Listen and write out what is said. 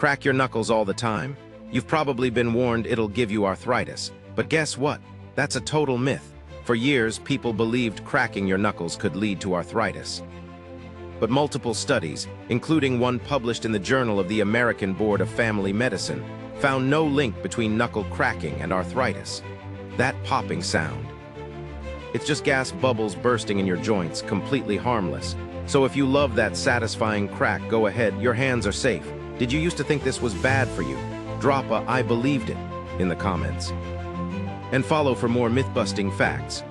Crack your knuckles all the time. You've probably been warned it'll give you arthritis. But guess what? That's a total myth. For years, people believed cracking your knuckles could lead to arthritis. But multiple studies, including one published in the Journal of the American Board of Family Medicine, found no link between knuckle cracking and arthritis. That popping sound. It's just gas bubbles bursting in your joints, completely harmless. So if you love that satisfying crack, go ahead, your hands are safe. Did you used to think this was bad for you? Drop a "I believed it" in the comments. And follow for more myth-busting facts.